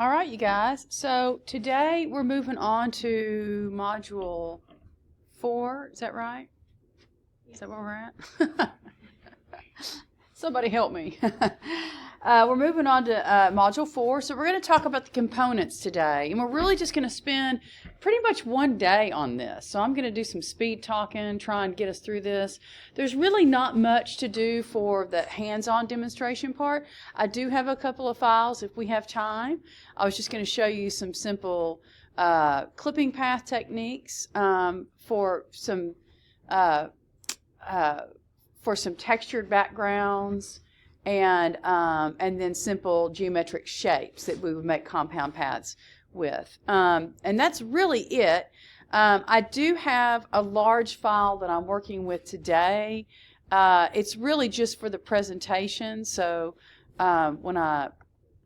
All right, you guys. So today we're moving on to module 4. Is that right? Is that where we're at? Somebody help me. We're moving on to module 4. So we're going to talk about the components today. And we're really just going to spend pretty much one day on this. So I'm going to do some speed talking, try and get us through this. There's really not much to do for the hands-on demonstration part. I do have a couple of files if we have time. I was just going to show you some simple clipping path techniques for some textured backgrounds and then simple geometric shapes that we would make compound paths with. And that's really it. I do have a large file that I'm working with today. It's really just for the presentation. So when I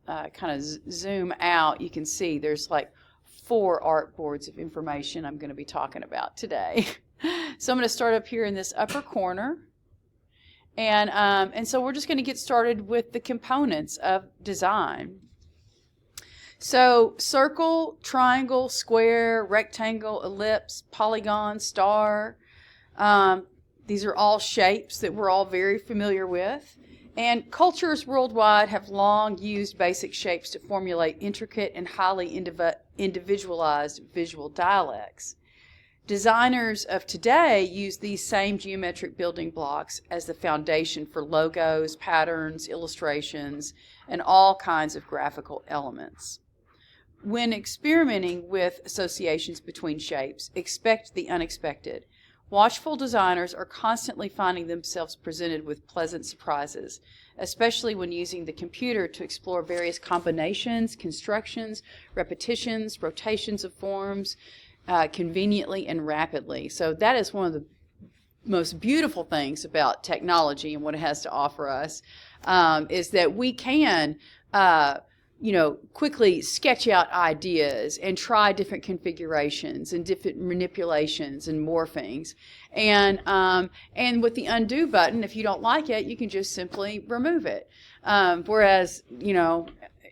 kind of zoom out, you can see there's like 4 artboards of information I'm going to be talking about today. So I'm going to start up here in this upper corner. And so we're just going to get started with the components of design. So circle, triangle, square, rectangle, ellipse, polygon, star. These are all shapes that we're all very familiar with. And cultures worldwide have long used basic shapes to formulate intricate and highly individualized visual dialects. Designers of today use these same geometric building blocks as the foundation for logos, patterns, illustrations, and all kinds of graphical elements. When experimenting with associations between shapes, expect the unexpected. Watchful designers are constantly finding themselves presented with pleasant surprises, especially when using the computer to explore various combinations, constructions, repetitions, rotations of forms, conveniently and rapidly. So that is one of the most beautiful things about technology and what it has to offer us, is that we can quickly sketch out ideas and try different configurations and different manipulations and morphings. And with the undo button, if you don't like it, you can just simply remove it. Whereas,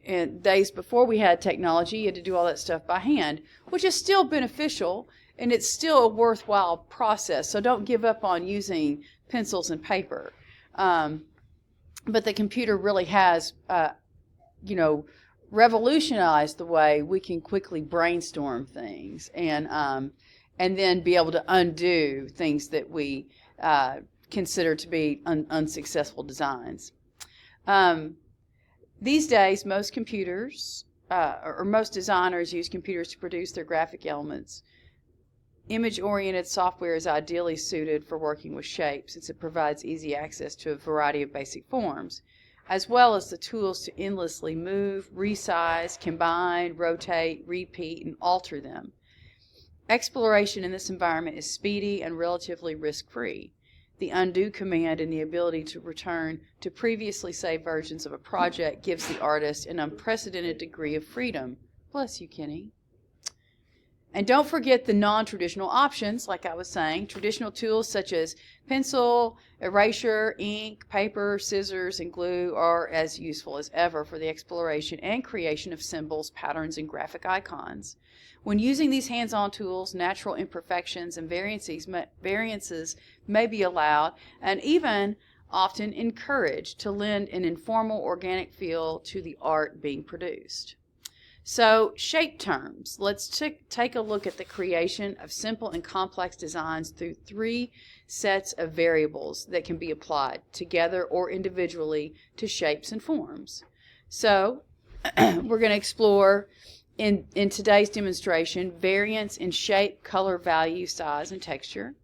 in days before we had technology, you had to do all that stuff by hand, which is still beneficial, and it's still a worthwhile process. So don't give up on using pencils and paper. But the computer really has, revolutionized the way we can quickly brainstorm things and then be able to undo things that we consider to be unsuccessful designs. These days, most computers, or most designers use computers to produce their graphic elements. Image-oriented software is ideally suited for working with shapes since it provides easy access to a variety of basic forms, as well as the tools to endlessly move, resize, combine, rotate, repeat, and alter them. Exploration in this environment is speedy and relatively risk-free. The undo command and the ability to return to previously saved versions of a project gives the artist an unprecedented degree of freedom. Bless you, Kenny. And don't forget the non-traditional options, like I was saying. Traditional tools such as pencil, erasure, ink, paper, scissors, and glue are as useful as ever for the exploration and creation of symbols, patterns, and graphic icons. When using these hands-on tools, natural imperfections and variances may be allowed and even often encouraged to lend an informal, organic feel to the art being produced. So, shape terms. Let's take a look at the creation of simple and complex designs through 3 sets of variables that can be applied together or individually to shapes and forms. So, we're going to explore in today's demonstration variance in shape, color, value, size, and texture.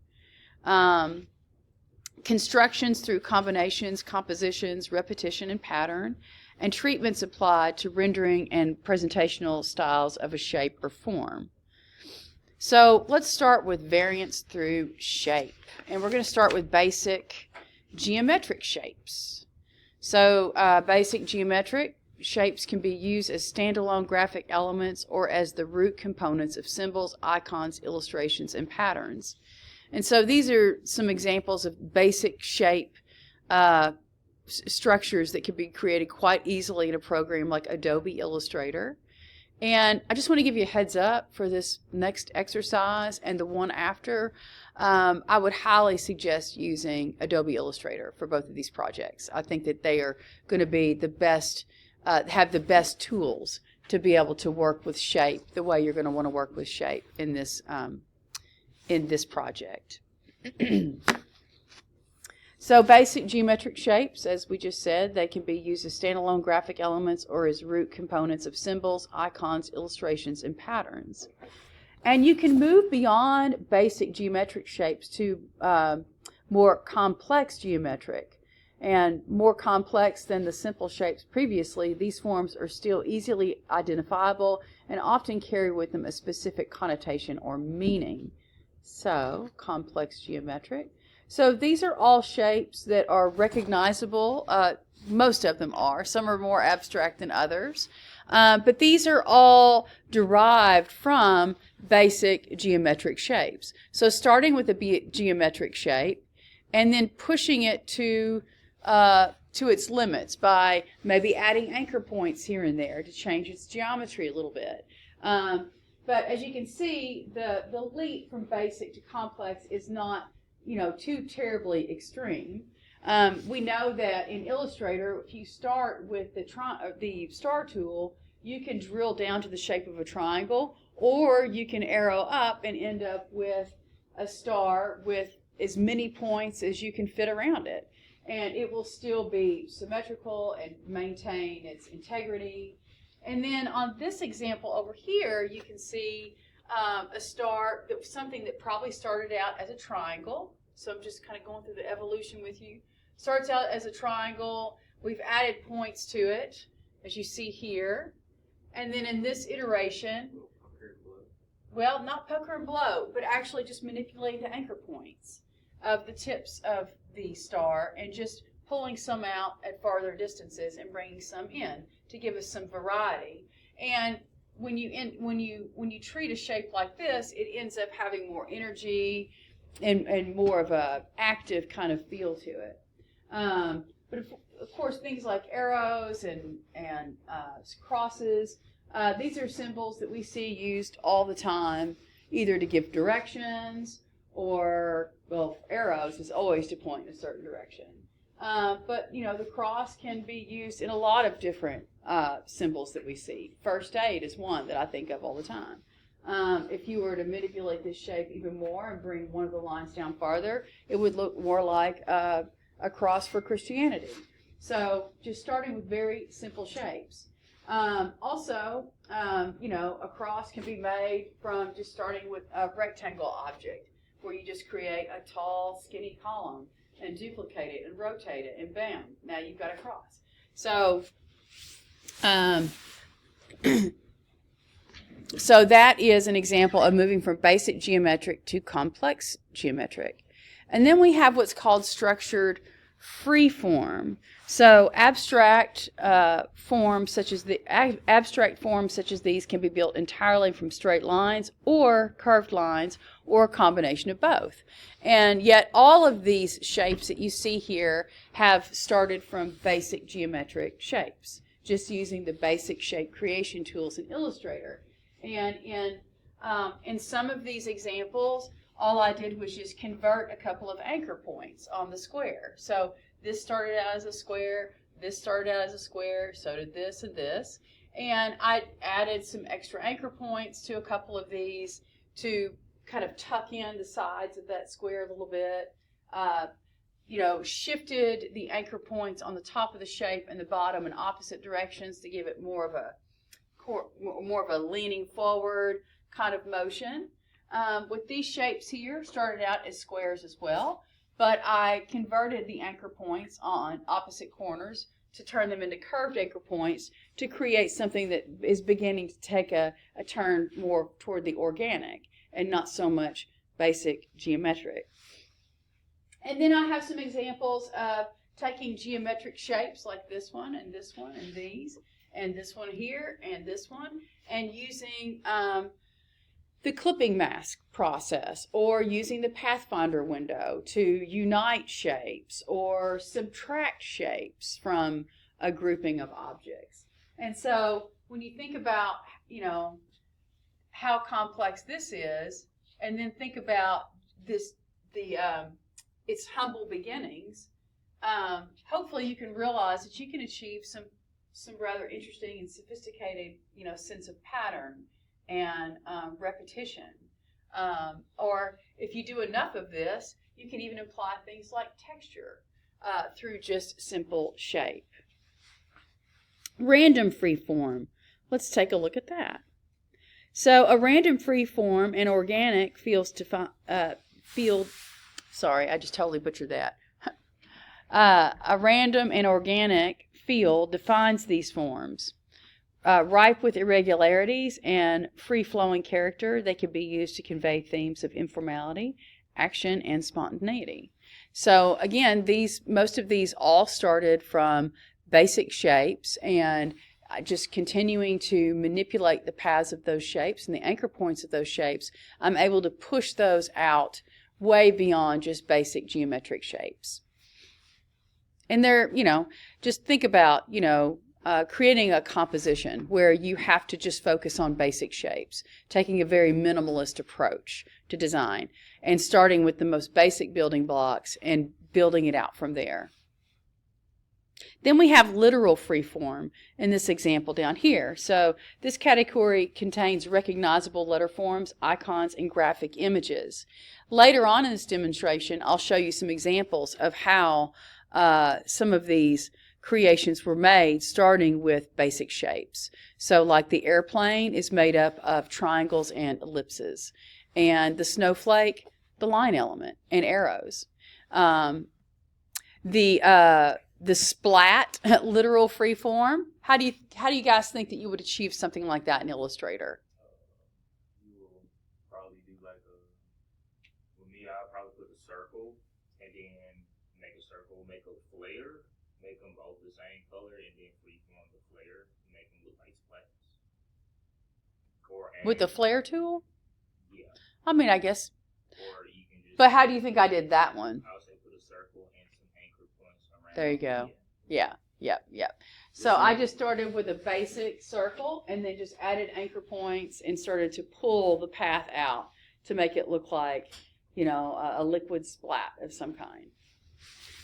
Constructions through combinations, compositions, repetition, and pattern. And treatments applied to rendering and presentational styles of a shape or form. So let's start with variance through shape. And we're going to start with basic geometric shapes. So basic geometric shapes can be used as standalone graphic elements or as the root components of symbols, icons, illustrations, and patterns. And so these are some examples of basic shape structures that can be created quite easily in a program like Adobe Illustrator. And I just want to give you a heads up for this next exercise and the one after. I would highly suggest using Adobe Illustrator for both of these projects. I think that they are going to be the best, have the best tools to be able to work with shape the way you're going to want to work with shape in this project. So basic geometric shapes, as we just said, they can be used as standalone graphic elements or as root components of symbols, icons, illustrations, and patterns. And you can move beyond basic geometric shapes to more complex geometric. And more complex than the simple shapes previously, these forms are still easily identifiable and often carry with them a specific connotation or meaning. So, complex geometric. So these are all shapes that are recognizable. Most of them are. Some are more abstract than others. But these are all derived from basic geometric shapes. So starting with a geometric shape and then pushing it to its limits by maybe adding anchor points here and there to change its geometry a little bit. But as you can see, the leap from basic to complex is not too terribly extreme. We know that in Illustrator, if you start with the star tool, you can drill down to the shape of a triangle, or you can arrow up and end up with a star with as many points as you can fit around it. And it will still be symmetrical and maintain its integrity. And then on this example over here, you can see a star, something that probably started out as a triangle. So I'm just kind of going through the evolution with you. Starts out as a triangle. We've added points to it, as you see here. And then in this iteration, well, not poker and blow, but actually just manipulating the anchor points of the tips of the star and just pulling some out at farther distances and bringing some in to give us some variety. And when you treat a shape like this, it ends up having more energy and more of a active kind of feel to it. But of course, things like arrows and crosses, these are symbols that we see used all the time, either to give directions or, well, arrows is always to point in a certain direction. But the cross can be used in a lot of different symbols that we see. First aid is one that I think of all the time. If you were to manipulate this shape even more and bring one of the lines down farther, it would look more like a cross for Christianity. So just starting with very simple shapes. Also, a cross can be made from just starting with a rectangle object, where you just create a tall, skinny column and duplicate it and rotate it, and bam, now you've got a cross. So, so that is an example of moving from basic geometric to complex geometric. And then we have what's called structured free form. So abstract forms such as these can be built entirely from straight lines or curved lines or a combination of both. And yet all of these shapes that you see here have started from basic geometric shapes, just using the basic shape creation tools in Illustrator. And in some of these examples, all I did was just convert a couple of anchor points on the square. So this started out as a square, this started out as a square, so did this and this. And I added some extra anchor points to a couple of these to kind of tuck in the sides of that square a little bit. Shifted the anchor points on the top of the shape and the bottom in opposite directions to give it more of a leaning forward kind of motion. With these shapes here, started out as squares as well, but I converted the anchor points on opposite corners to turn them into curved anchor points to create something that is beginning to take a turn more toward the organic and not so much basic geometric. And then I have some examples of taking geometric shapes like this one and this one and these and this one here and this one, and using the clipping mask process, or using the Pathfinder window to unite shapes or subtract shapes from a grouping of objects. And so when you think about, how complex this is, and then think about its humble beginnings, hopefully you can realize that you can achieve some rather interesting and sophisticated, sense of pattern and repetition. Or if you do enough of this, you can even apply things like texture through just simple shape. Random free form. Let's take a look at that. So a random free form and organic sorry, I just totally butchered that. A random and organic field defines these forms. Ripe with irregularities and free-flowing character, they can be used to convey themes of informality, action, and spontaneity. So again, most of these all started from basic shapes, and just continuing to manipulate the paths of those shapes and the anchor points of those shapes, I'm able to push those out way beyond just basic geometric shapes. And they're, just think about, creating a composition where you have to just focus on basic shapes, taking a very minimalist approach to design and starting with the most basic building blocks and building it out from there. Then we have literal freeform in this example down here. So this category contains recognizable letter forms, icons, and graphic images. Later on in this demonstration, I'll show you some examples of how some of these creations were made, starting with basic shapes. So like the airplane is made up of triangles and ellipses, and the snowflake, the line element, and arrows. The splat, literal free form. How do you guys think that you would achieve something like that in Illustrator? You will probably do like with me, I'll probably put a circle and then make a circle, make a flare, make them both the same color, and then free form the flare, make them look like splats. With the flare tool? Yeah. I mean, I guess. Or you can just. But how do you think I did that one? I would say put a circle and some anchor points around. There you go. Yeah. So I just started with a basic circle and then just added anchor points and started to pull the path out to make it look like, a liquid splat of some kind.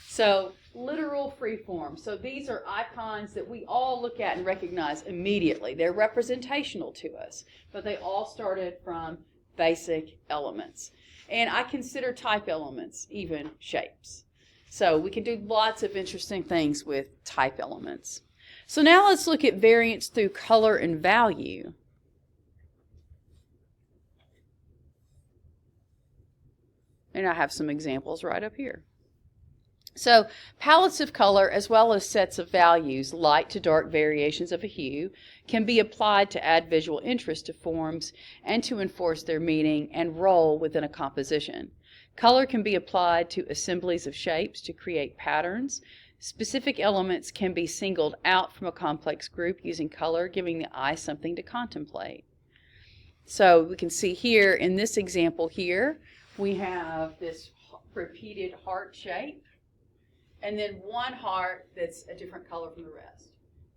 So literal freeform. So these are icons that we all look at and recognize immediately. They're representational to us, but they all started from basic elements. And I consider type elements even shapes. So we can do lots of interesting things with type elements. So now let's look at variance through color and value. And I have some examples right up here. So palettes of color as well as sets of values, light to dark variations of a hue, can be applied to add visual interest to forms and to enforce their meaning and role within a composition. Color can be applied to assemblies of shapes to create patterns. Specific elements can be singled out from a complex group using color, giving the eye something to contemplate. So we can see here in this example here, we have this repeated heart shape, and then one heart that's a different color from the rest.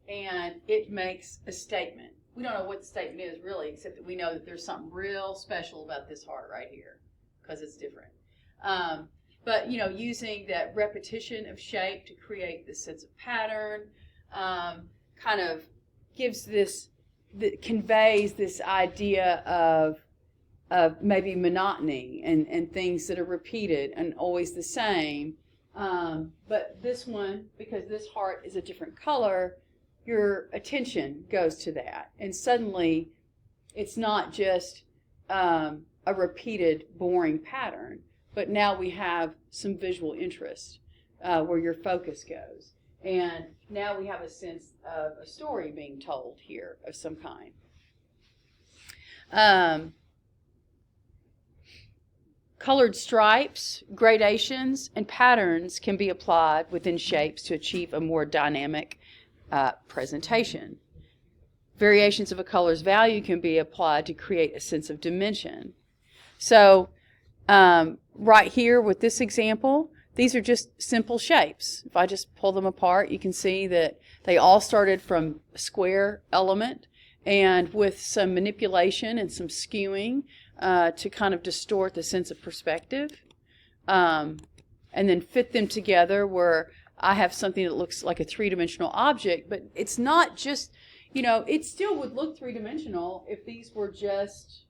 And it makes a statement. We don't know what the statement is really, except that we know that there's something real special about this heart right here, because it's different. But using that repetition of shape to create this sense of pattern, kind of gives conveys this idea of maybe monotony and things that are repeated and always the same. But this one, because this heart is a different color, your attention goes to that. And suddenly, it's not just a repeated, boring pattern, but now we have some visual interest where your focus goes. And now we have a sense of a story being told here of some kind. Colored stripes, gradations, and patterns can be applied within shapes to achieve a more dynamic presentation. Variations of a color's value can be applied to create a sense of dimension. So right here with this example, these are just simple shapes. If I just pull them apart, you can see that they all started from a square element, and with some manipulation and some skewing to kind of distort the sense of perspective, and then fit them together where I have something that looks like a three-dimensional object, but it's not just, it still would look three-dimensional if these were just,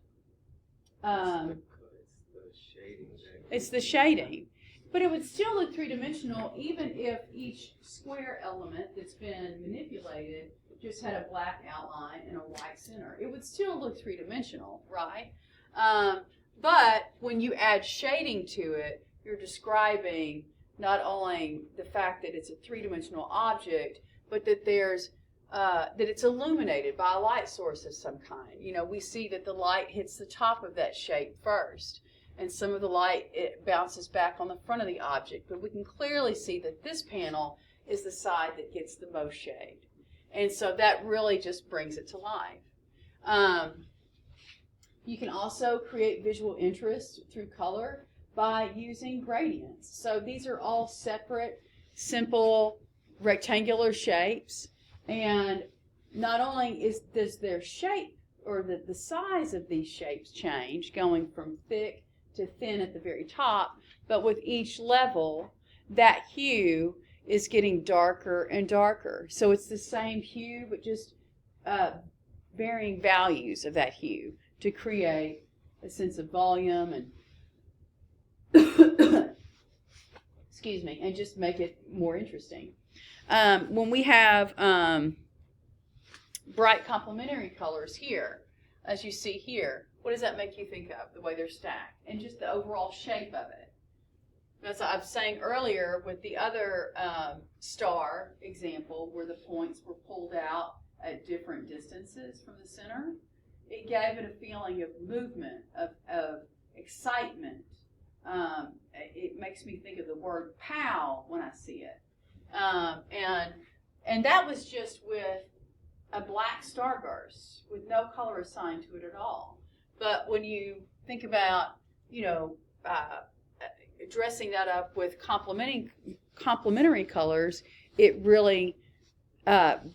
it's the shading. But it would still look three-dimensional even if each square element that's been manipulated just had a black outline and a white center. It would still look three-dimensional, right? But when you add shading to it, you're describing not only the fact that it's a three-dimensional object, but that there's that it's illuminated by a light source of some kind. We see that the light hits the top of that shape first, and some of the light, it bounces back on the front of the object. But we can clearly see that this panel is the side that gets the most shade. And so that really just brings it to life. You can also create visual interest through color by using gradients. So these are all separate, simple, rectangular shapes. And not only does their shape or the size of these shapes change, going from thick to thin at the very top, but with each level, that hue is getting darker and darker. So it's the same hue, but just varying values of that hue to create a sense of volume and excuse me, and just make it more interesting. When we have bright complementary colors here, as you see here, what does that make you think of, the way they're stacked? And just the overall shape of it. As I was saying earlier with the other star example where the points were pulled out at different distances from the center, it gave it a feeling of movement, of excitement. It makes me think of the word pow when I see it. And that was just with a black starburst with no color assigned to it at all. But when you think about, dressing that up with complementary colors, it really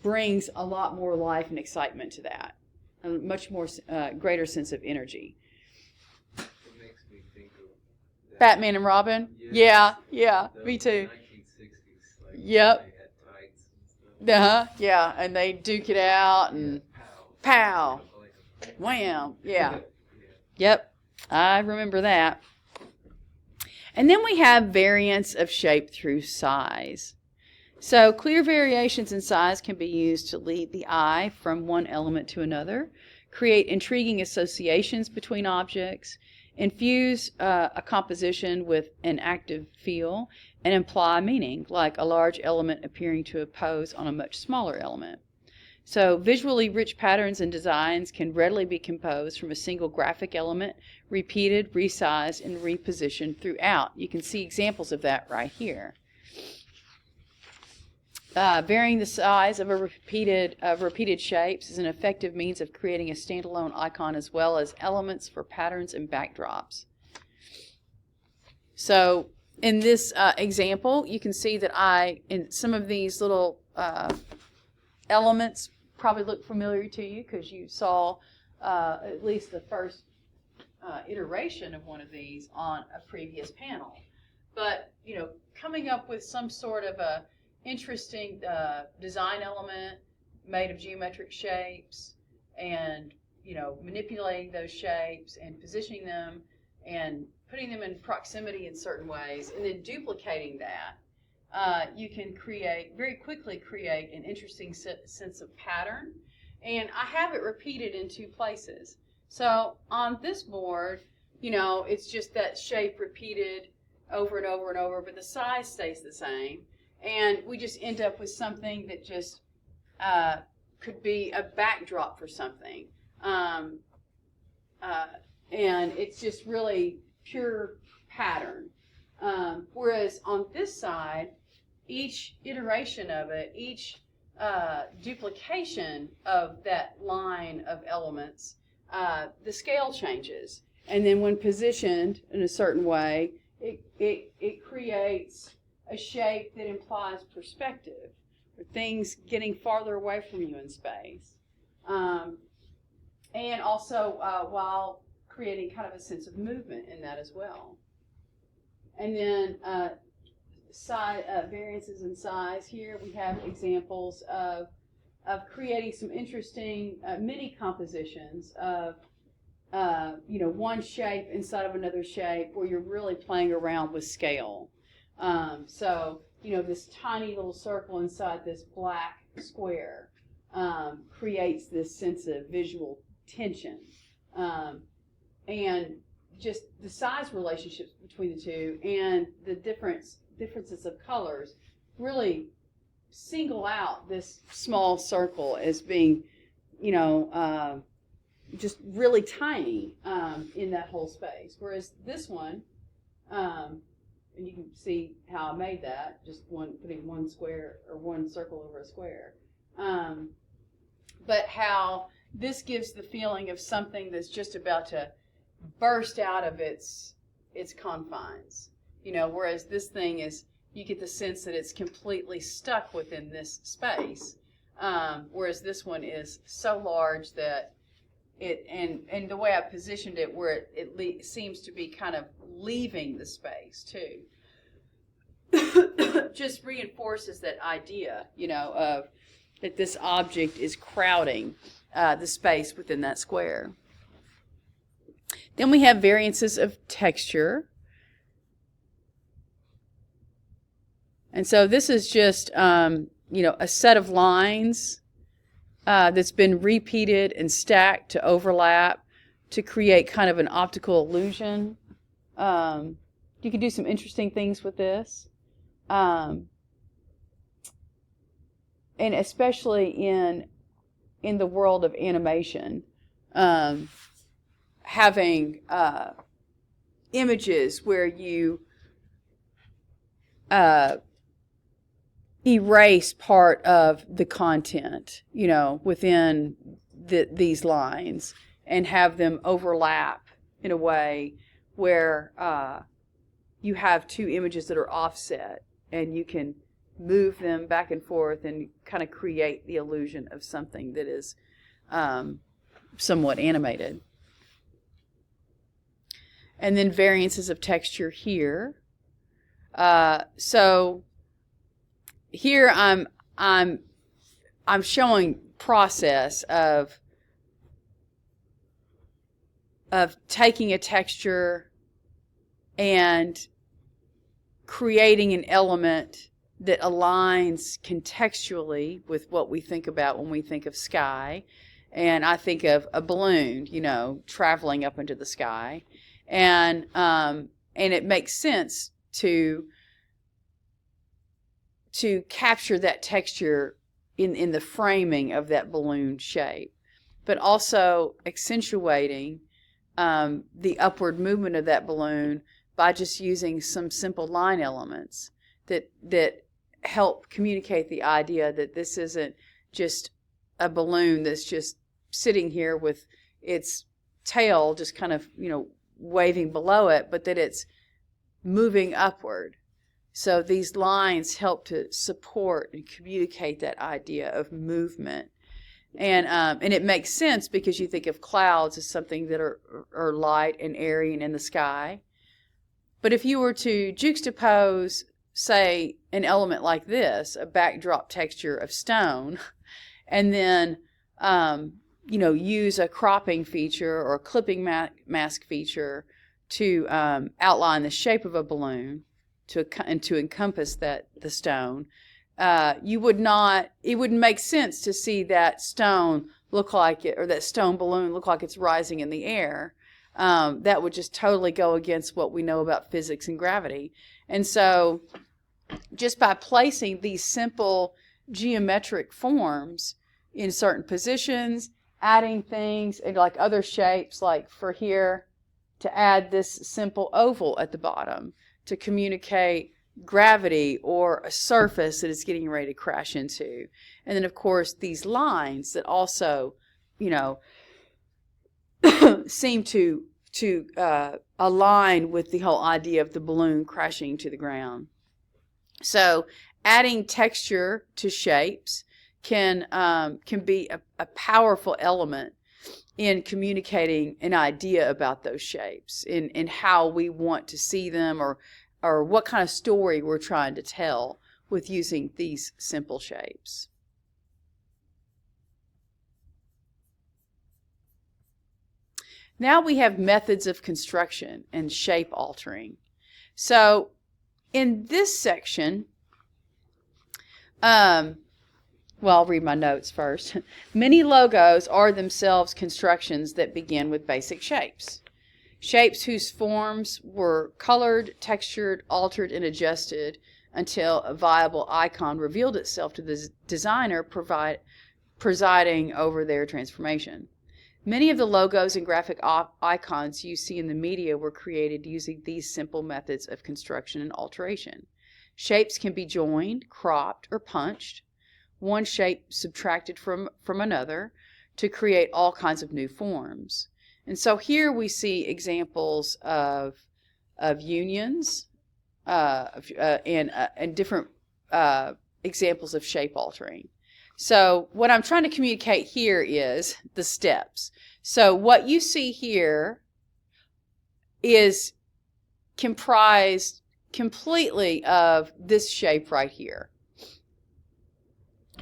brings a lot more life and excitement to that, a much more greater sense of energy. It makes me think of Batman and Robin? Yeah, me too. 1960s, like Yep. they had tights and stuff. Yeah, and they duke it out and pow, wham, yeah. Yep, I remember that. And then we have variants of shape through size. So clear variations in size can be used to lead the eye from one element to another, create intriguing associations between objects, infuse a composition with an active feel, and imply meaning, like a large element appearing to oppose on a much smaller element. So visually rich patterns and designs can readily be composed from a single graphic element, repeated, resized, and repositioned throughout. You can see examples of that right here. Varying the size of repeated shapes is an effective means of creating a standalone icon as well as elements for patterns and backdrops. So in this example, you can see that in some of these little elements probably look familiar to you because you saw at least the first iteration of one of these on a previous panel. But, coming up with some sort of a interesting design element made of geometric shapes and, manipulating those shapes and positioning them and putting them in proximity in certain ways and then duplicating that, you can very quickly create an interesting sense of pattern. And I have it repeated in two places. So on this board, it's just that shape repeated over and over and over, but the size stays the same. And we just end up with something that just could be a backdrop for something. And it's just really pure pattern. Whereas on this side, each iteration of it, each duplication of that line of elements, the scale changes. And then when positioned in a certain way, it creates a shape that implies perspective, or things getting farther away from you in space, and also while creating kind of a sense of movement in that as well. And then variances in size. Here we have examples of creating some interesting mini compositions of one shape inside of another shape, where you're really playing around with scale. So this tiny little circle inside this black square creates this sense of visual tension, and just the size relationships between the two and the differences of colors really single out this small circle as being, just really tiny in that whole space. Whereas this one, and you can see how I made that, just putting one square or one circle over a square. But how this gives the feeling of something that's just about to burst out of its confines. Whereas this thing is, you get the sense that it's completely stuck within this space. Whereas this one is so large that and the way I positioned it, where it seems to be kind of leaving the space too, just reinforces that idea, of that this object is crowding the space within that square. Then we have variances of texture. And so this is just, a set of lines that's been repeated and stacked to overlap to create kind of an optical illusion. You can do some interesting things with this. And especially in the world of animation, having images where you erase part of the content, within these lines, and have them overlap in a way where you have two images that are offset, and you can move them back and forth and kind of create the illusion of something that is somewhat animated. And then variances of texture here. So here I'm showing process of taking a texture and creating an element that aligns contextually with what we think about when we think of sky. And I think of a balloon, traveling up into the sky. And it makes sense to capture that texture in the framing of that balloon shape, but also accentuating the upward movement of that balloon by just using some simple line elements that help communicate the idea that this isn't just a balloon that's just sitting here with its tail just kind of, waving below it, but that it's moving upward. So these lines help to support and communicate that idea of movement. And it makes sense because you think of clouds as something that are light and airy and in the sky. But if you were to juxtapose, say, an element like this, a backdrop texture of stone, and then use a cropping feature or a clipping mask feature to outline the shape of a balloon and to encompass the stone, it wouldn't make sense to see that stone look like it, or that stone balloon look like it's rising in the air. That would just totally go against what we know about physics and gravity. And so just by placing these simple geometric forms in certain positions, adding things and like other shapes, like for here, to add this simple oval at the bottom to communicate gravity or a surface that it's getting ready to crash into. And then, of course, these lines that also, seem to align with the whole idea of the balloon crashing to the ground. So adding texture to shapes can be a powerful element in communicating an idea about those shapes, in how we want to see them, or what kind of story we're trying to tell with using these simple shapes. Now we have methods of construction and shape altering. So in this section, well, I'll read my notes first. Many logos are themselves constructions that begin with basic shapes. Shapes whose forms were colored, textured, altered, and adjusted until a viable icon revealed itself to the designer, presiding over their transformation. Many of the logos and graphic icons you see in the media were created using these simple methods of construction and alteration. Shapes can be joined, cropped, or punched, one shape subtracted from another, to create all kinds of new forms. And so here we see examples of unions and different examples of shape altering. So what I'm trying to communicate here is the steps. So what you see here is comprised completely of this shape right here.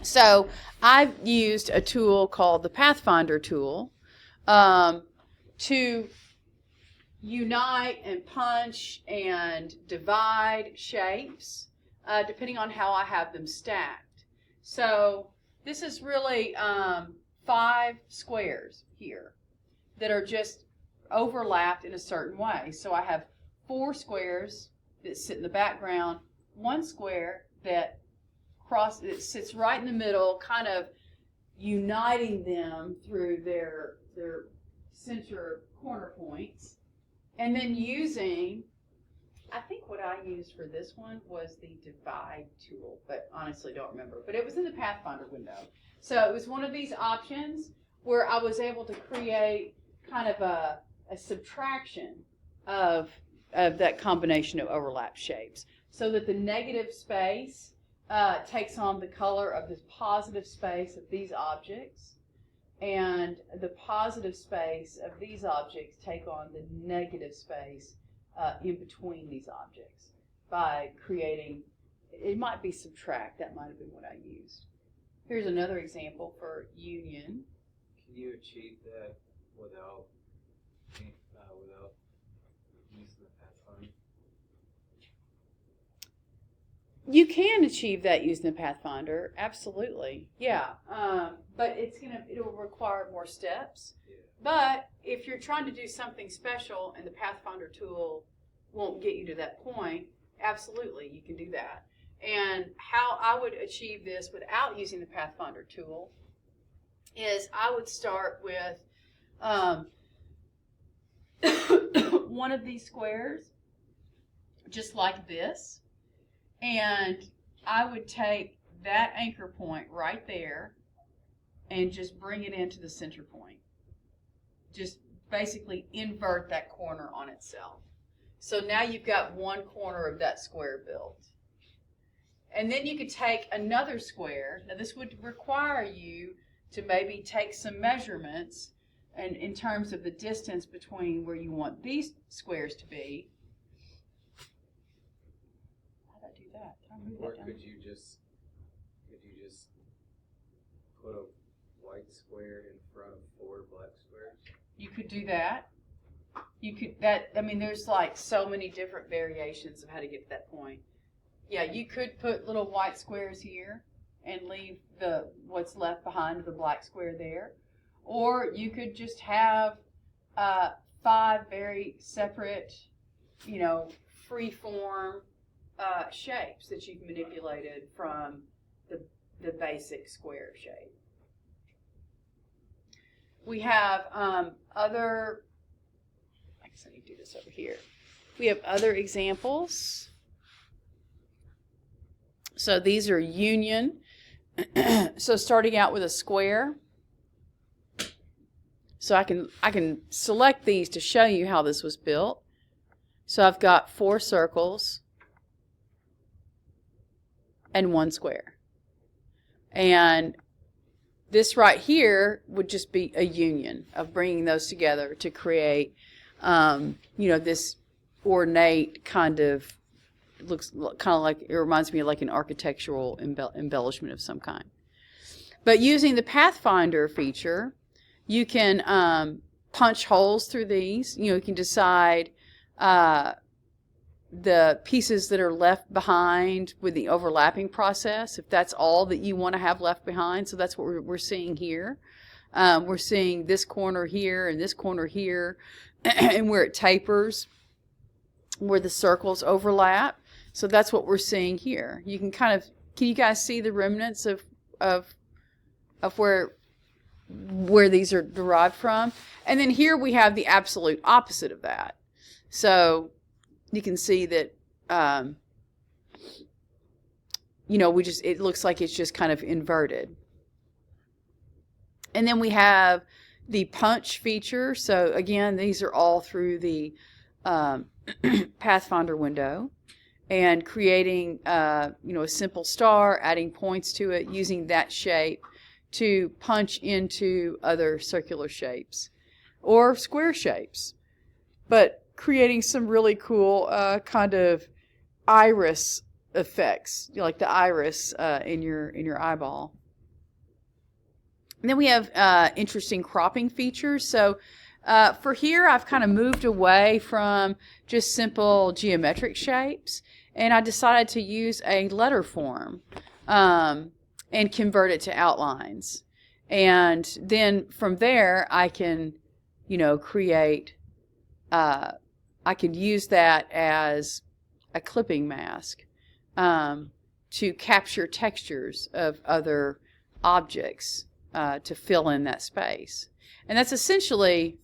So I've used a tool called the Pathfinder tool to unite and punch and divide shapes depending on how I have them stacked. So this is really 5 squares here that are just overlapped in a certain way. So I have 4 squares that sit in the background, 1 square that sits right in the middle, kind of uniting them through their center corner points, and then using, I think what I used for this one was the divide tool, but honestly don't remember. But it was in the Pathfinder window. So it was one of these options where I was able to create kind of a subtraction of that combination of overlap shapes, so that the negative space takes on the color of this positive space of these objects, and the positive space of these objects take on the negative space in between these objects by creating, it might be subtract, that might have been what I used. Here's another example for union. Can you achieve that without using the Pathfinder? You can achieve that using the Pathfinder, absolutely, yeah. But it'll require more steps. Yeah. But if you're trying to do something special and the Pathfinder tool won't get you to that point, absolutely, you can do that. And how I would achieve this without using the Pathfinder tool is I would start with one of these squares, just like this, and I would take that anchor point right there and just bring it into the center point. Just basically invert that corner on itself. So now you've got one corner of that square built. And then you could take another square. Now this would require you to maybe take some measurements and in terms of the distance between where you want these squares to be. How did I do that? Did I move Or that down? could you just put a white square in front of 4 black squares? You could do that. You could there's like so many different variations of how to get to that point. Yeah, you could put little white squares here and leave what's left behind of the black square there. Or you could just have 5 very separate, free form shapes that you've manipulated from the basic square shape. We have other, I guess I need to do this over here. We have other examples. So these are union. So starting out with a square. So I can select these to show you how this was built. So I've got 4 circles and 1 square. And this right here would just be a union of bringing those together to create, this ornate kind of, looks kind of like, it reminds me of like an architectural embellishment of some kind. But using the Pathfinder feature, you can punch holes through these. You can decide the pieces that are left behind with the overlapping process, if that's all that you want to have left behind. So that's what we're seeing here. We're seeing this corner here and this corner here, and where it tapers, where the circles overlap. So that's what we're seeing here. You can can you guys see the remnants of where these are derived from? And then here we have the absolute opposite of that. So you can see that, it looks like it's just kind of inverted. And then we have the punch feature. So again, these are all through the Pathfinder window, and creating, a simple star, adding points to it, using that shape to punch into other circular shapes or square shapes, but creating some really cool kind of iris effects, like the iris in your eyeball. And then we have interesting cropping features. So for here, I've kind of moved away from just simple geometric shapes, and I decided to use a letter form and convert it to outlines. And then from there, I can, create, I could use that as a clipping mask to capture textures of other objects to fill in that space. And that's essentially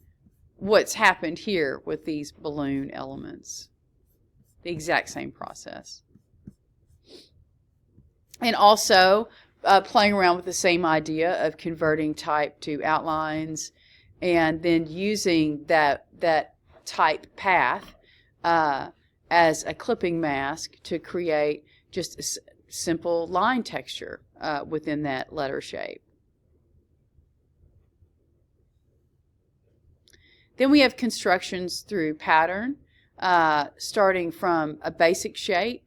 what's happened here with these balloon elements. The exact same process. And also playing around with the same idea of converting type to outlines, and then using that type path as a clipping mask to create just a simple line texture within that letter shape. Then we have constructions through pattern, starting from a basic shape,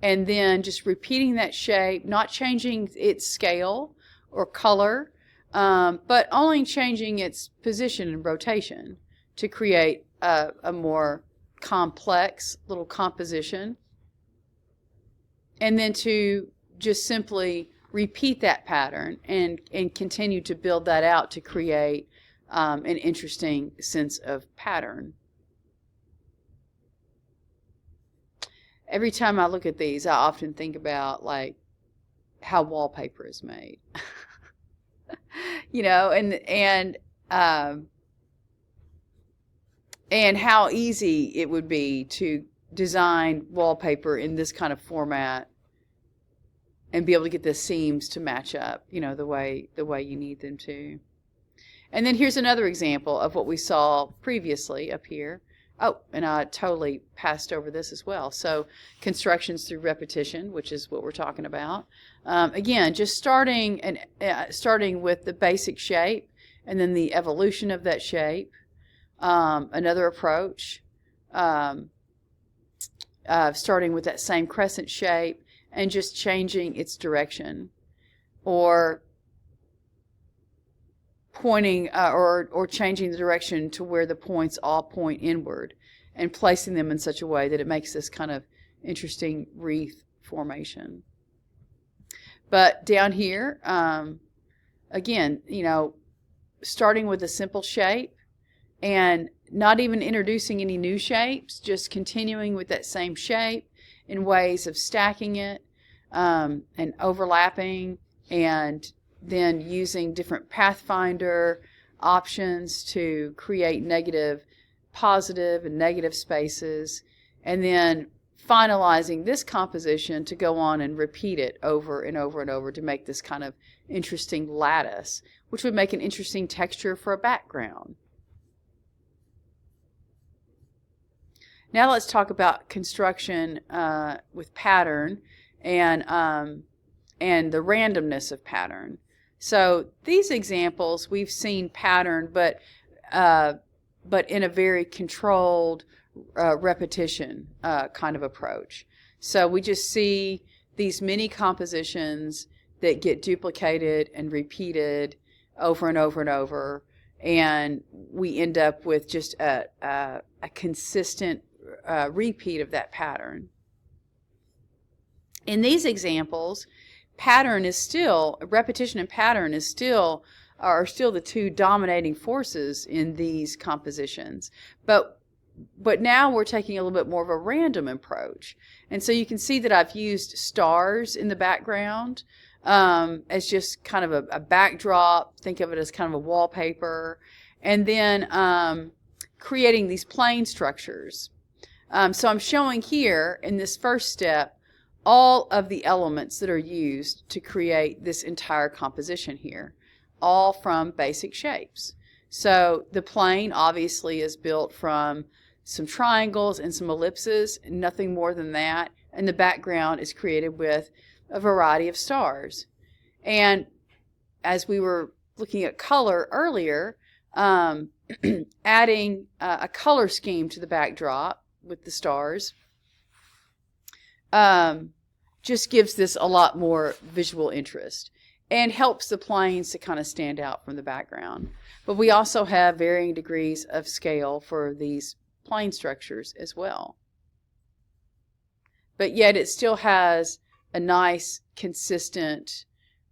and then just repeating that shape, not changing its scale or color, but only changing its position and rotation to create a more complex little composition. And then to just simply repeat that pattern and continue to build that out to create an interesting sense of pattern. Every time I look at these, I often think about like how wallpaper is made. And how easy it would be to design wallpaper in this kind of format and be able to get the seams to match up, the way you need them to. And then here's another example of what we saw previously up here. Oh, and I totally passed over this as well. So constructions through repetition, which is what we're talking about. Again, just starting with the basic shape and then the evolution of that shape. Another approach, starting with that same crescent shape and just changing its direction, or pointing or changing the direction to where the points all point inward and placing them in such a way that it makes this kind of interesting wreath formation. But down here, again, starting with a simple shape and not even introducing any new shapes, just continuing with that same shape in ways of stacking it and overlapping, and then using different Pathfinder options to create negative, positive, and negative spaces, and then finalizing this composition to go on and repeat it over and over and over to make this kind of interesting lattice, which would make an interesting texture for a background. Now let's talk about construction with pattern and the randomness of pattern. So these examples, we've seen pattern, but in a very controlled repetition kind of approach. So we just see these mini compositions that get duplicated and repeated over and over and over, and we end up with just a consistent repeat of that pattern. In these examples, repetition and pattern are still the two dominating forces in these compositions. But now we're taking a little bit more of a random approach. And so you can see that I've used stars in the background as just kind of a backdrop. Think of it as kind of a wallpaper. And then creating these plane structures. So I'm showing here in this first step all of the elements that are used to create this entire composition here, all from basic shapes. So the plane obviously is built from some triangles and some ellipses, nothing more than that, and the background is created with a variety of stars. And as we were looking at color earlier, adding a color scheme to the backdrop with the stars just gives this a lot more visual interest and helps the planes to kind of stand out from the background. But we also have varying degrees of scale for these plane structures as well. But yet it still has a nice, consistent,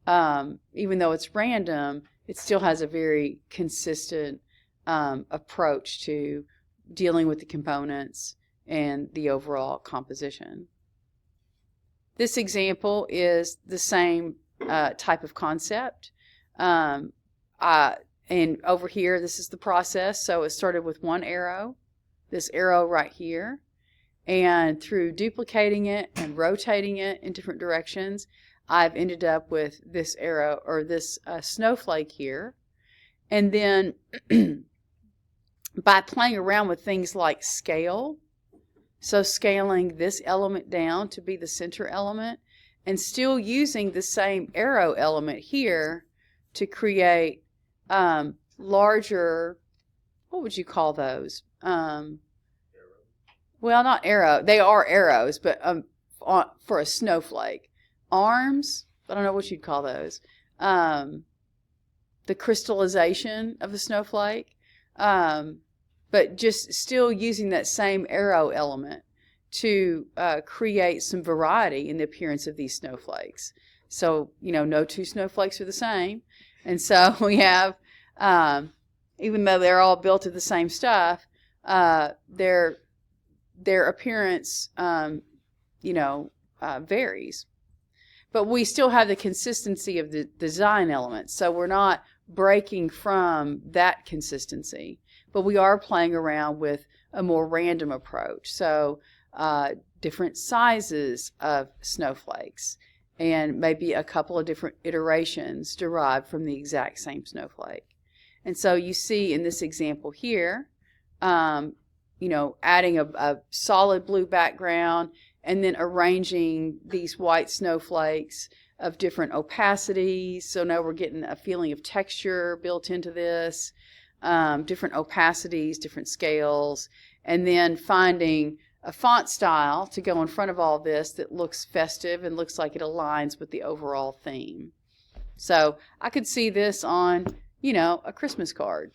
even though it's random, it still has a very consistent approach to dealing with the components and the overall composition. This example is the same type of concept. And over here, this is the process. So it started with one arrow, this arrow right here. And through duplicating it and rotating it in different directions, I've ended up with this arrow or this snowflake here. And then by playing around with things like scale, so scaling this element down to be the center element and still using the same arrow element here to create larger, what would you call those? Well, not arrow. They are arrows, but for a snowflake. Arms, I don't know what you'd call those. The crystallization of a snowflake. But just still using that same arrow element to create some variety in the appearance of these snowflakes. So, no two snowflakes are the same. And so we have, even though they're all built of the same stuff, their appearance, varies. But we still have the consistency of the design elements. So we're not breaking from that consistency. But we are playing around with a more random approach. So different sizes of snowflakes and maybe a couple of different iterations derived from the exact same snowflake. And so you see in this example here, adding a solid blue background and then arranging these white snowflakes of different opacities. So now we're getting a feeling of texture built into this. Different opacities, different scales, and then finding a font style to go in front of all this that looks festive and looks like it aligns with the overall theme. So I could see this on, a Christmas card.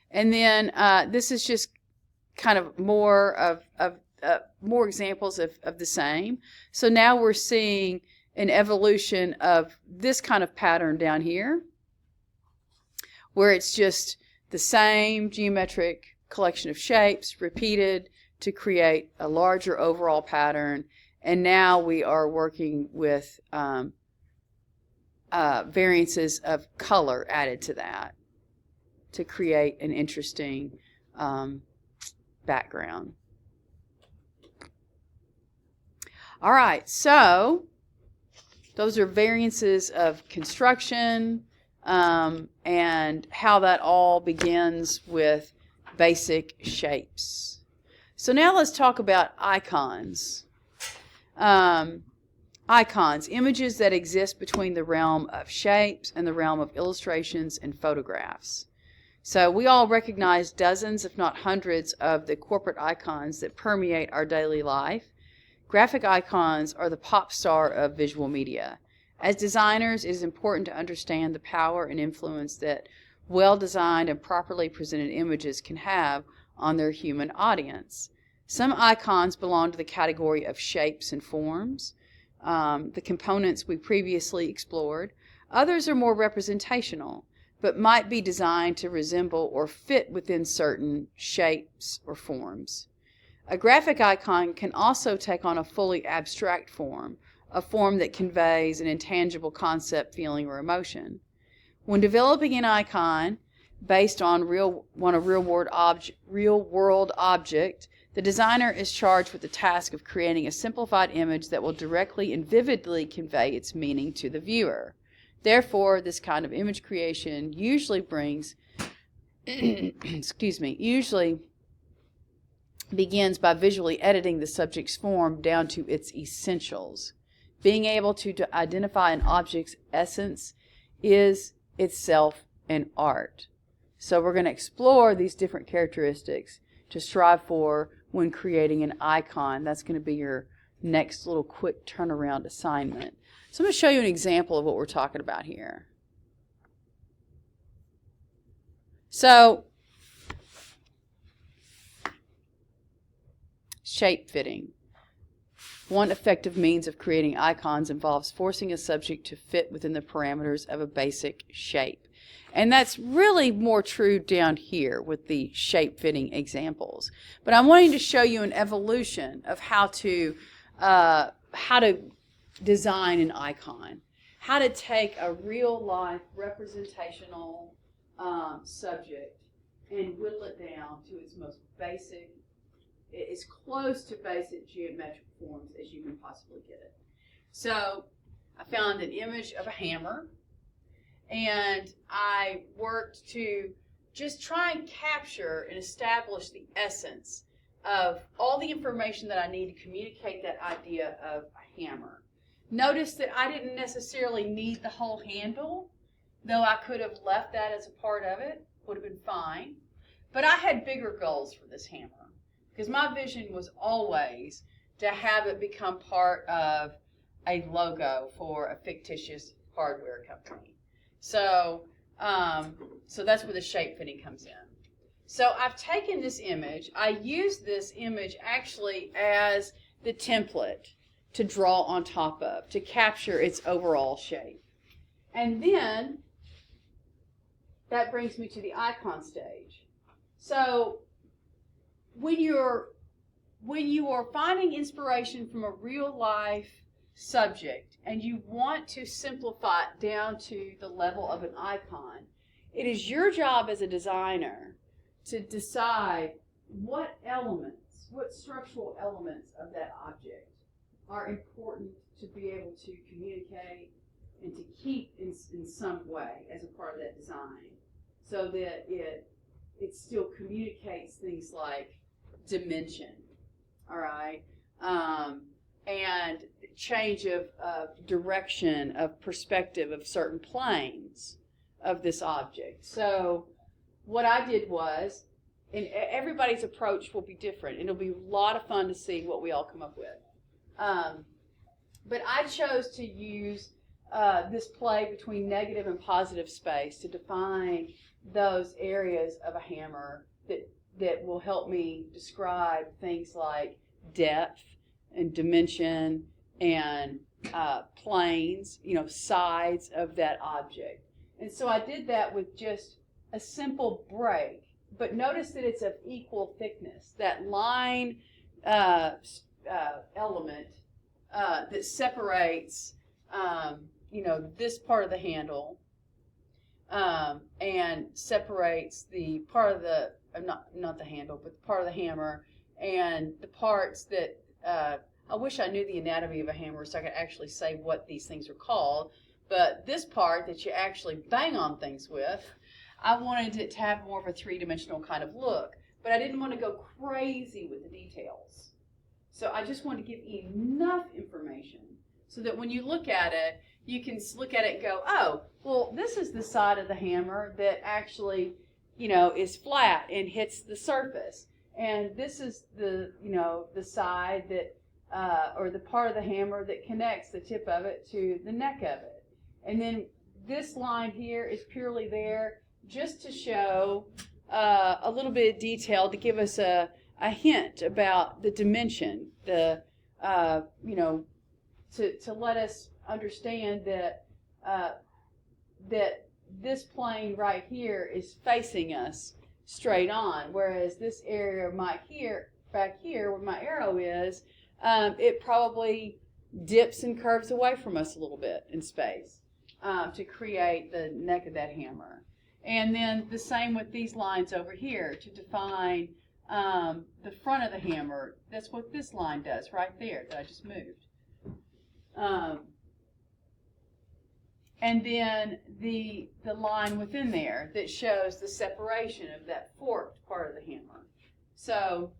And then this is just kind of more of more examples of the same. So now we're seeing an evolution of this kind of pattern down here, where it's just the same geometric collection of shapes repeated to create a larger overall pattern. And now we are working with variances of color added to that to create an interesting background. All right, so those are variances of construction and how that all begins with basic shapes. So now let's talk about icons. Icons, images that exist between the realm of shapes and the realm of illustrations and photographs. So we all recognize dozens, if not hundreds, of the corporate icons that permeate our daily life. Graphic icons are the pop star of visual media. As designers, it is important to understand the power and influence that well-designed and properly presented images can have on their human audience. Some icons belong to the category of shapes and forms, the components we previously explored. Others are more representational, but might be designed to resemble or fit within certain shapes or forms. A graphic icon can also take on a fully abstract form, a form that conveys an intangible concept, feeling, or emotion. When developing an icon based on a real-world object, the designer is charged with the task of creating a simplified image that will directly and vividly convey its meaning to the viewer. Therefore, this kind of image creation usually usually begins by visually editing the subject's form down to its essentials. Being able to identify an object's essence is itself an art. So we're going to explore these different characteristics to strive for when creating an icon. That's going to be your next little quick turnaround assignment. So I'm going to show you an example of what we're talking about here. So, shape fitting. One effective means of creating icons involves forcing a subject to fit within the parameters of a basic shape. And that's really more true down here with the shape-fitting examples. But I'm wanting to show you an evolution of how to design an icon, how to take a real-life representational subject and whittle it down to its most basic, as close to basic geometric forms as you can possibly get it. So I found an image of a hammer, and I worked to just try and capture and establish the essence of all the information that I need to communicate that idea of a hammer. Notice that I didn't necessarily need the whole handle, though I could have left that as a part of it, would have been fine. But I had bigger goals for this hammer, because my vision was always to have it become part of a logo for a fictitious hardware company. So that's where the shape fitting comes in. So I've taken this image. I used this image actually as the template to draw on top of, to capture its overall shape. And then that brings me to the icon stage. So when you are finding inspiration from a real life subject and you want to simplify it down to the level of an icon, it is your job as a designer to decide what structural elements of that object are important to be able to communicate and to keep in some way as a part of that design, so that it still communicates things like dimension, all right, and change of direction, of perspective of certain planes of this object. So what I did was, and everybody's approach will be different, and it'll be a lot of fun to see what we all come up with. But I chose to use this play between negative and positive space to define those areas of a hammer that will help me describe things like depth and dimension and planes, sides of that object. And so I did that with just a simple break. But notice that it's of equal thickness. That line element that separates, this part of the handle and separates the part of the, not the handle, but the part of the hammer and the parts that I wish I knew the anatomy of a hammer so I could actually say what these things are called. But this part that you actually bang on things with, I wanted it to have more of a three-dimensional kind of look. But I didn't want to go crazy with the details. So I just wanted to give enough information so that when you look at it, you can look at it and go, oh, well, this is the side of the hammer that actually, is flat and hits the surface. And this is the, the side that, or the part of the hammer that connects the tip of it to the neck of it. And then this line here is purely there just to show a little bit of detail to give us a hint about the dimension, to let us understand that that this plane right here is facing us straight on, whereas this area back here where my arrow is, it probably dips and curves away from us a little bit in space to create the neck of that hammer. And then the same with these lines over here to define the front of the hammer. That's what this line does right there that I just moved. And then the line within there that shows the separation of that forked part of the hammer. So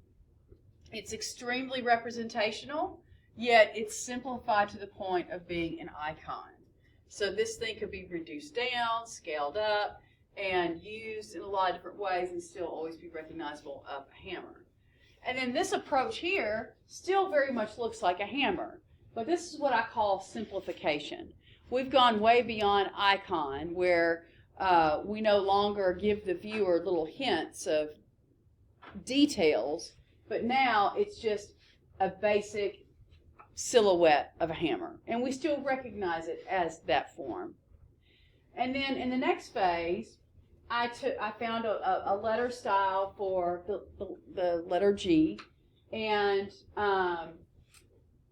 it's extremely representational, yet it's simplified to the point of being an icon. So this thing could be reduced down, scaled up, and used in a lot of different ways and still always be recognizable of a hammer. And then this approach here still very much looks like a hammer, but this is what I call simplification. We've gone way beyond icon, where we no longer give the viewer little hints of details, but now it's just a basic silhouette of a hammer, and we still recognize it as that form. And then in the next phase, I found a letter style for the letter G, and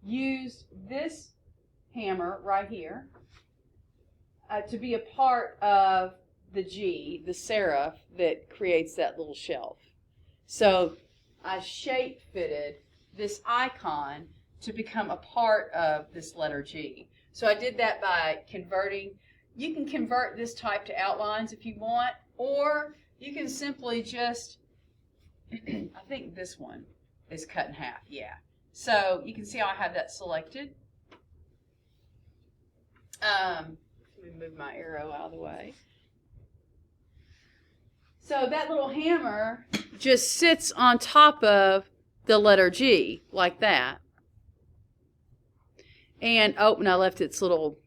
used this hammer right here to be a part of the G, the serif that creates that little shelf. So I shape fitted this icon to become a part of this letter G. So I did that by converting. You can convert this type to outlines if you want, or you can simply just, I think this one is cut in half, yeah. So you can see how I have that selected. Let me move my arrow out of the way. So that little hammer just sits on top of the letter G, like that. And I left its little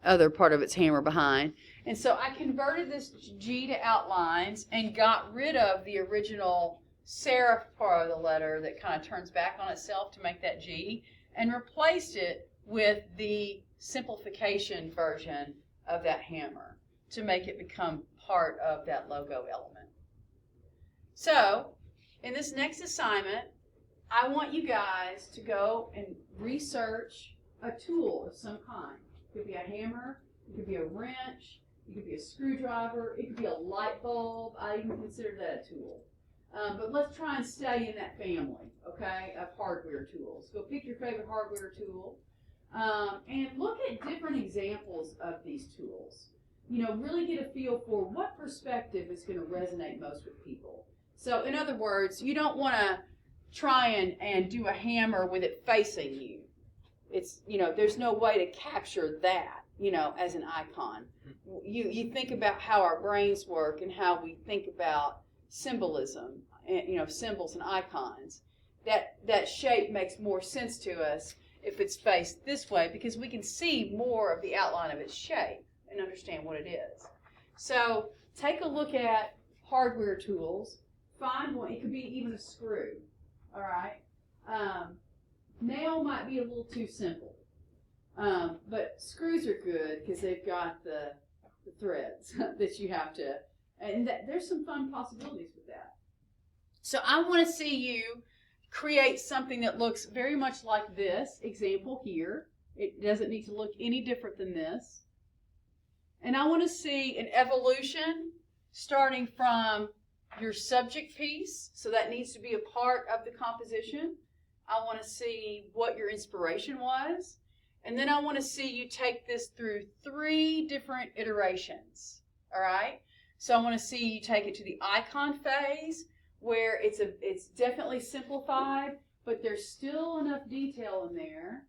other part of its hammer behind. And so I converted this G to outlines and got rid of the original serif part of the letter that kind of turns back on itself to make that G, and replaced it with the simplification version of that hammer to make it become part of that logo element. So in this next assignment, I want you guys to go and research a tool of some kind. It could be a hammer, it could be a wrench, it could be a screwdriver, it could be a light bulb. I even consider that a tool. But let's try and stay in that family, okay, of hardware tools. Go pick your favorite hardware tool and look at different examples of these tools. Really get a feel for what perspective is going to resonate most with people. So in other words, you don't want to try and do a hammer with it facing you. It's, there's no way to capture that, as an icon. You think about how our brains work and how we think about symbolism, symbols and icons. That shape makes more sense to us if it's faced this way, because we can see more of the outline of its shape and understand what it is. So take a look at hardware tools. Find one. It could be even a screw. All right. Nail might be a little too simple, but screws are good because they've got the threads that you have to, and there's some fun possibilities with that. So I want to see you create something that looks very much like this example here. It doesn't need to look any different than this. And I want to see an evolution starting from your subject piece, so that needs to be a part of the composition. I want to see what your inspiration was. And then I want to see you take this through 3 different iterations. All right? So I want to see you take it to the icon phase, where it's definitely simplified, but there's still enough detail in there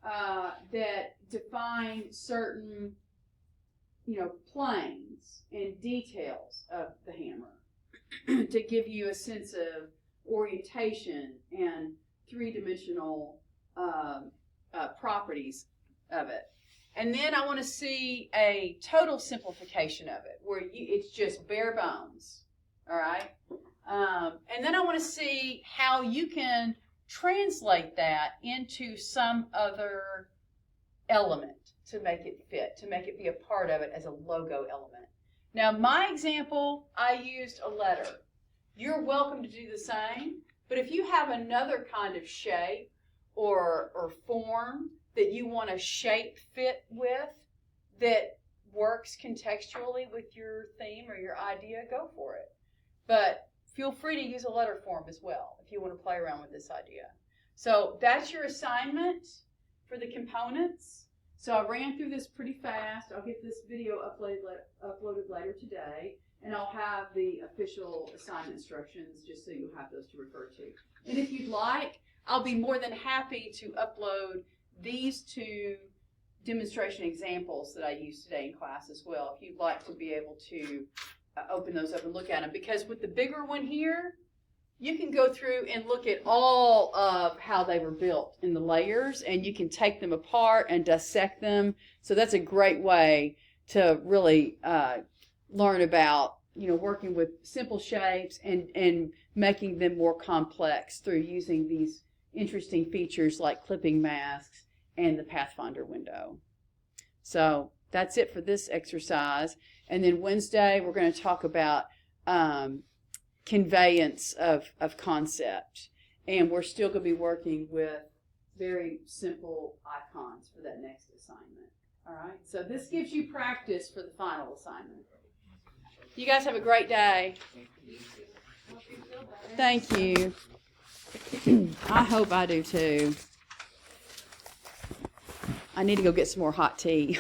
that define certain, planes and details of the hammer to give you a sense of orientation and 3-dimensional properties of it. And then I want to see a total simplification of it, where it's just bare bones. All right? And then I want to see how you can translate that into some other element to make it fit, to make it be a part of it as a logo element. Now, my example, I used a letter. You're welcome to do the same, but if you have another kind of shape or form that you want to shape fit with that works contextually with your theme or your idea, go for it. But feel free to use a letter form as well if you want to play around with this idea. So that's your assignment for the components. So I ran through this pretty fast. I'll get this video uploaded later today, and I'll have the official assignment instructions just so you'll have those to refer to. And if you'd like, I'll be more than happy to upload these 2 demonstration examples that I used today in class as well, if you'd like to be able to open those up and look at them. Because with the bigger one here, you can go through and look at all of how they were built in the layers, and you can take them apart and dissect them. So that's a great way to really learn about, working with simple shapes and making them more complex through using these interesting features like clipping masks and the Pathfinder window. So that's it for this exercise. And then Wednesday, we're going to talk about conveyance of concept. And we're still going to be working with very simple icons for that next assignment. All right? So this gives you practice for the final assignment. You guys have a great day. Thank you. I hope I do too. I need to go get some more hot tea.